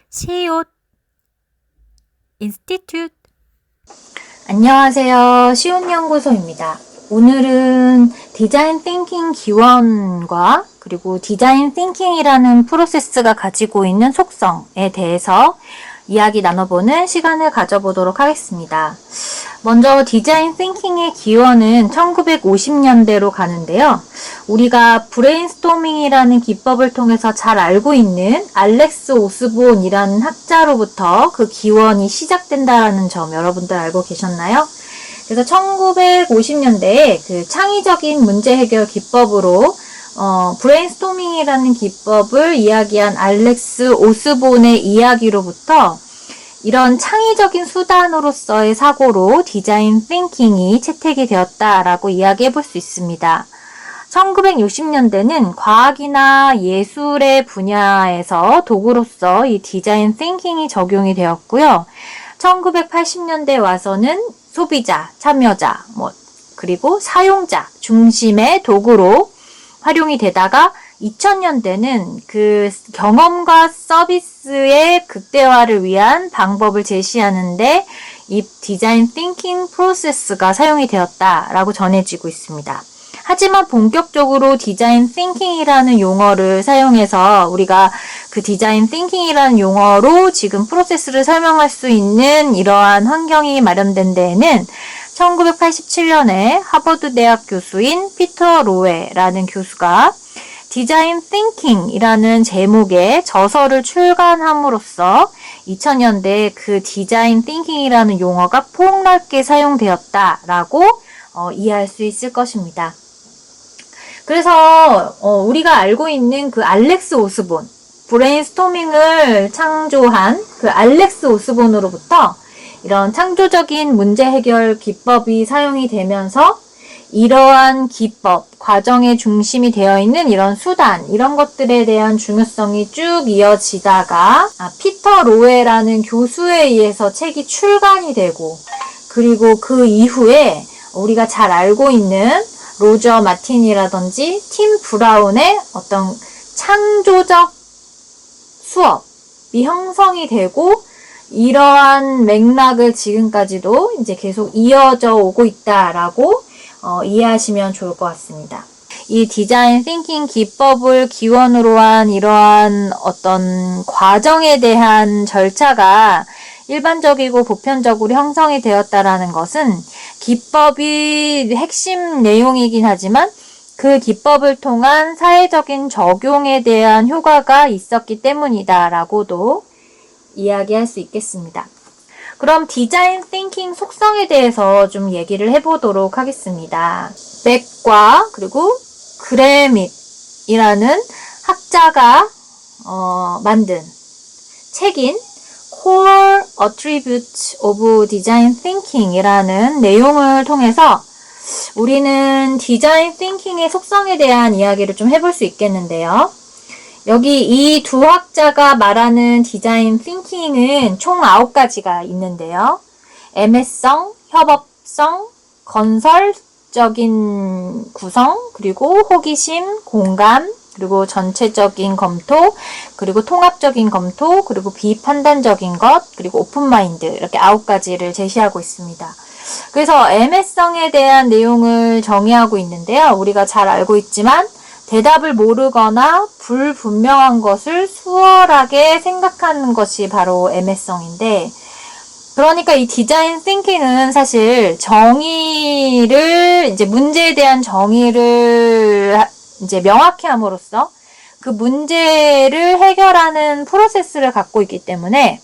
시옷 인스티튜트. 안녕하세요. 시온연구소입니다. 오늘은 디자인 띵킹 기원과 그리고 디자인 띵킹이라는 프로세스가 가지고 있는 속성에 대해서 이야기 나눠보는 시간을 가져보도록 하겠습니다. 먼저 디자인 띵킹의 기원은 1950년대로 가는데요. 우리가 브레인스토밍이라는 기법을 통해서 잘 알고 있는 알렉스 오스본이라는 학자로부터 그 기원이 시작된다라는 점 여러분들 알고 계셨나요? 그래서 1950년대에 그 창의적인 문제 해결 기법으로 브레인스토밍이라는 기법을 이야기한 알렉스 오스본의 이야기로부터 이런 창의적인 수단으로서의 사고로 디자인 띵킹이 채택이 되었다라고 이야기해 볼 수 있습니다. 1960년대는 과학이나 예술의 분야에서 도구로서 이 디자인 띵킹이 적용이 되었고요. 1980년대 와서는 소비자, 참여자, 그리고 사용자 중심의 도구로 활용이 되다가 2000년대는 그 경험과 서비스의 극대화를 위한 방법을 제시하는데 이 디자인 띵킹 프로세스가 사용이 되었다라고 전해지고 있습니다. 하지만 본격적으로 디자인 띵킹이라는 용어를 사용해서 우리가 그 디자인 띵킹이라는 용어로 지금 프로세스를 설명할 수 있는 이러한 환경이 마련된 데에는 1987년에 하버드 대학 교수인 피터 로웨라는 교수가 디자인 띵킹이라는 제목의 저서를 출간함으로써 2000년대에 그 디자인 띵킹이라는 용어가 폭넓게 사용되었다라고 이해할 수 있을 것입니다. 그래서 우리가 알고 있는 그 알렉스 오스본, 브레인스토밍을 창조한 그 알렉스 오스본으로부터 이런 창조적인 문제 해결 기법이 사용이 되면서 이러한 기법, 과정의 중심이 되어 있는 이런 수단, 이런 것들에 대한 중요성이 쭉 이어지다가 피터 로웨라는 교수에 의해서 책이 출간이 되고 그리고 그 이후에 우리가 잘 알고 있는 로저 마틴이라든지 팀 브라운의 어떤 창조적 수업이 형성이 되고 이러한 맥락을 지금까지도 이제 계속 이어져 오고 있다라고 이해하시면 좋을 것 같습니다. 이 디자인 띵킹 기법을 기원으로 한 이러한 어떤 과정에 대한 절차가 일반적이고 보편적으로 형성이 되었다라는 것은 기법이 핵심 내용이긴 하지만 그 기법을 통한 사회적인 적용에 대한 효과가 있었기 때문이다라고도 이야기할 수 있겠습니다. 그럼 디자인 띵킹 속성에 대해서 좀 얘기를 해보도록 하겠습니다. 맥과 그리고 그레밋이라는 학자가 만든 책인 Core Attributes of Design Thinking이라는 내용을 통해서 우리는 디자인 띵킹의 속성에 대한 이야기를 좀 해볼 수 있겠는데요. 여기 이 두 학자가 말하는 디자인 띵킹은 총 9가지가 있는데요. 애매성, 협업성, 건설적인 구성, 그리고 호기심, 공감, 그리고 전체적인 검토, 그리고 통합적인 검토, 그리고 비판단적인 것, 그리고 오픈마인드 이렇게 9가지를 제시하고 있습니다. 그래서 애매성에 대한 내용을 정의하고 있는데요. 우리가 잘 알고 있지만 대답을 모르거나 불분명한 것을 수월하게 생각하는 것이 바로 애매성인데, 그러니까 이 디자인 띵킹은 사실 정의를, 이제 문제에 대한 정의를 이제 명확히 함으로써 그 문제를 해결하는 프로세스를 갖고 있기 때문에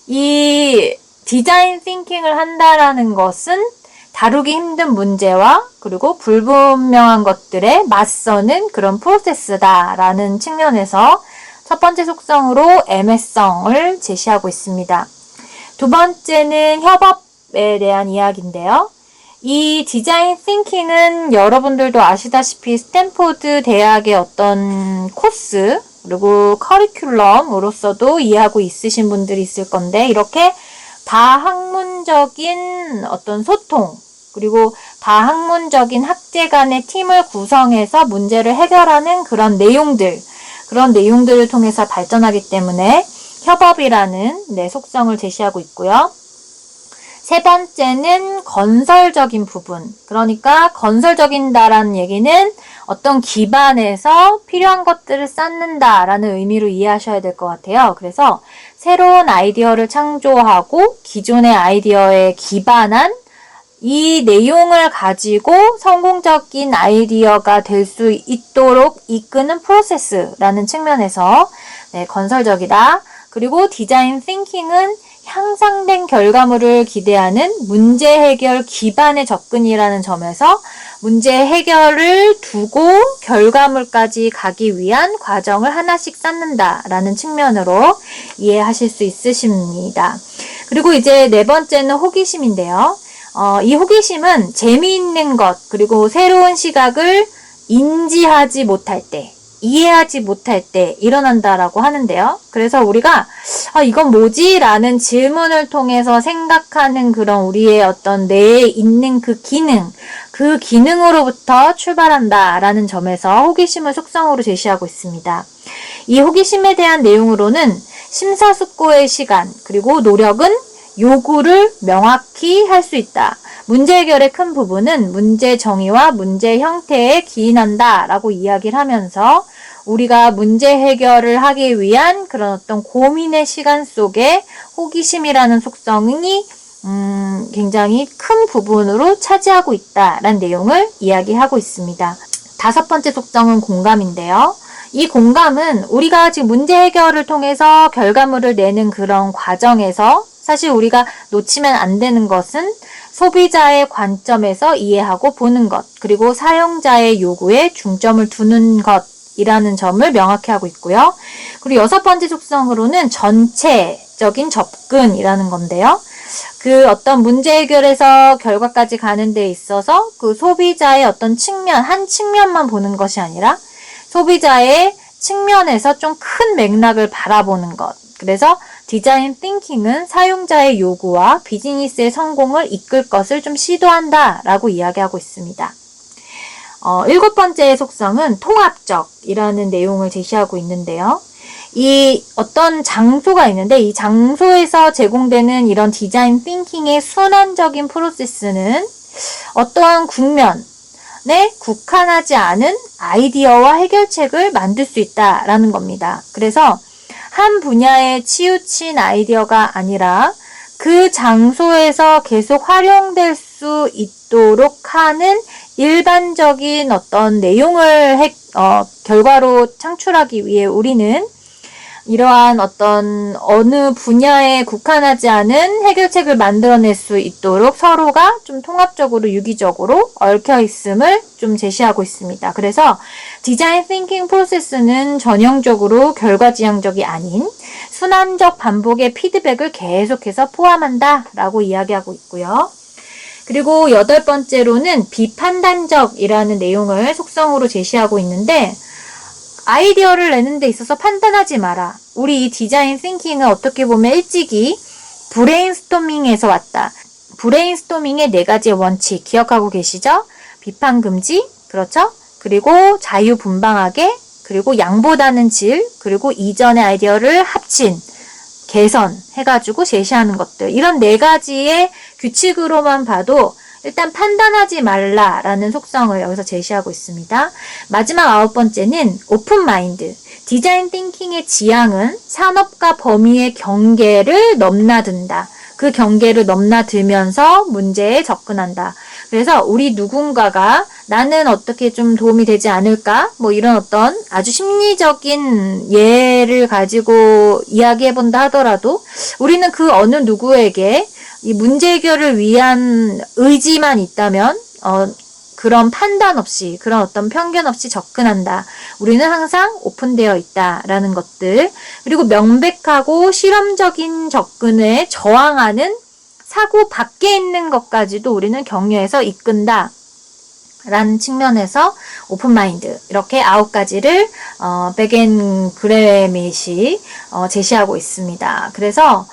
이 디자인 띵킹을 한다라는 것은 다루기 힘든 문제와 그리고 불분명한 것들에 맞서는 그런 프로세스다라는 측면에서 첫 번째 속성으로 애매성을 제시하고 있습니다. 두 번째는 협업에 대한 이야기인데요. 이 디자인 띵킹은 여러분들도 아시다시피 스탠포드 대학의 어떤 코스 그리고 커리큘럼으로서도 이해하고 있으신 분들이 있을 건데, 이렇게 다학문적인 어떤 소통 그리고 다학문적인 학제 간의 팀을 구성해서 문제를 해결하는 그런 내용들을 통해서 발전하기 때문에 협업이라는 속성을 제시하고 있고요. 세 번째는 건설적인 부분. 그러니까 건설적인다라는 얘기는 어떤 기반에서 필요한 것들을 쌓는다라는 의미로 이해하셔야 될 것 같아요. 그래서 새로운 아이디어를 창조하고 기존의 아이디어에 기반한 이 내용을 가지고 성공적인 아이디어가 될 수 있도록 이끄는 프로세스라는 측면에서 건설적이다. 그리고 디자인 띵킹은 향상된 결과물을 기대하는 문제 해결 기반의 접근이라는 점에서 문제 해결을 두고 결과물까지 가기 위한 과정을 하나씩 쌓는다라는 측면으로 이해하실 수 있으십니다. 그리고 이제 네 번째는 호기심인데요. 이 호기심은 재미있는 것, 그리고 새로운 시각을 인지하지 못할 때, 이해하지 못할 때 일어난다라고 하는데요. 그래서 우리가 이건 뭐지? 라는 질문을 통해서 생각하는 그런 우리의 어떤 내에 있는 그 기능으로부터 출발한다라는 점에서 호기심을 속성으로 제시하고 있습니다. 이 호기심에 대한 내용으로는 심사숙고의 시간, 그리고 노력은 요구를 명확히 할 수 있다. 문제 해결의 큰 부분은 문제 정의와 문제 형태에 기인한다 라고 이야기를 하면서 우리가 문제 해결을 하기 위한 그런 어떤 고민의 시간 속에 호기심이라는 속성이 굉장히 큰 부분으로 차지하고 있다라는 내용을 이야기하고 있습니다. 다섯 번째 속성은 공감인데요. 이 공감은 우리가 지금 문제 해결을 통해서 결과물을 내는 그런 과정에서 사실 우리가 놓치면 안 되는 것은 소비자의 관점에서 이해하고 보는 것, 그리고 사용자의 요구에 중점을 두는 것이라는 점을 명확히 하고 있고요. 그리고 여섯 번째 속성으로는 전체적인 접근이라는 건데요. 그 어떤 문제 해결에서 결과까지 가는 데 있어서 그 소비자의 어떤 측면, 한 측면만 보는 것이 아니라 소비자의 측면에서 좀 큰 맥락을 바라보는 것. 그래서 디자인 띵킹은 사용자의 요구와 비즈니스의 성공을 이끌 것을 좀 시도한다 라고 이야기하고 있습니다. 일곱 번째 속성은 통합적이라는 내용을 제시하고 있는데요. 이 어떤 장소가 있는데 이 장소에서 제공되는 이런 디자인 띵킹의 순환적인 프로세스는 어떠한 국면에 국한하지 않은 아이디어와 해결책을 만들 수 있다라는 겁니다. 그래서 한 분야에 치우친 아이디어가 아니라 그 장소에서 계속 활용될 수 있도록 하는 일반적인 어떤 내용을 결과로 창출하기 위해 우리는 이러한 어떤 어느 분야에 국한하지 않은 해결책을 만들어낼 수 있도록 서로가 좀 통합적으로 유기적으로 얽혀 있음을 좀 제시하고 있습니다. 그래서 디자인 띵킹 프로세스는 전형적으로 결과지향적이 아닌 순환적 반복의 피드백을 계속해서 포함한다 라고 이야기하고 있고요. 그리고 여덟 번째로는 비판단적이라는 내용을 속성으로 제시하고 있는데 아이디어를 내는 데 있어서 판단하지 마라. 우리 이 디자인 띵킹은 어떻게 보면 일찍이 브레인스토밍에서 왔다. 브레인스토밍의 네 가지의 원칙 기억하고 계시죠? 비판 금지, 그렇죠? 그리고 자유분방하게, 그리고 양보다는 질, 그리고 이전의 아이디어를 합친, 개선해가지고 제시하는 것들. 이런 네 가지의 규칙으로만 봐도 일단 판단하지 말라라는 속성을 여기서 제시하고 있습니다. 마지막 아홉 번째는 오픈 마인드. 디자인 띵킹의 지향은 산업과 범위의 경계를 넘나든다. 그 경계를 넘나들면서 문제에 접근한다. 그래서 우리 누군가가 나는 어떻게 좀 도움이 되지 않을까? 뭐 이런 어떤 아주 심리적인 예를 가지고 이야기해본다 하더라도 우리는 그 어느 누구에게 이 문제 해결을 위한 의지만 있다면 그런 판단 없이, 그런 어떤 편견 없이 접근한다. 우리는 항상 오픈되어 있다라는 것들, 그리고 명백하고 실험적인 접근에 저항하는 사고 밖에 있는 것까지도 우리는 격려해서 이끈다 라는 측면에서 오픈마인드, 이렇게 9가지를 백앤 그래밋이 제시하고 있습니다. 그래서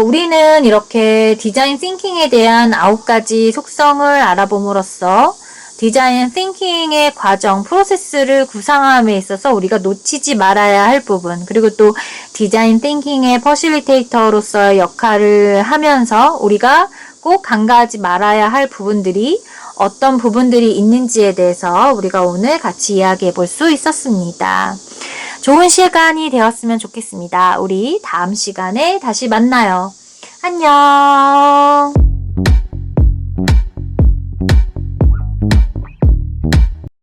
우리는 이렇게 디자인 띵킹에 대한 9가지 속성을 알아봄으로써 디자인 띵킹의 과정, 프로세스를 구상함에 있어서 우리가 놓치지 말아야 할 부분, 그리고 또 디자인 띵킹의 퍼실리테이터로서의 역할을 하면서 우리가 꼭 간과하지 말아야 할 부분들이 어떤 부분들이 있는지에 대해서 우리가 오늘 같이 이야기해 볼 수 있었습니다. 좋은 시간이 되었으면 좋겠습니다. 우리 다음 시간에 다시 만나요. 안녕.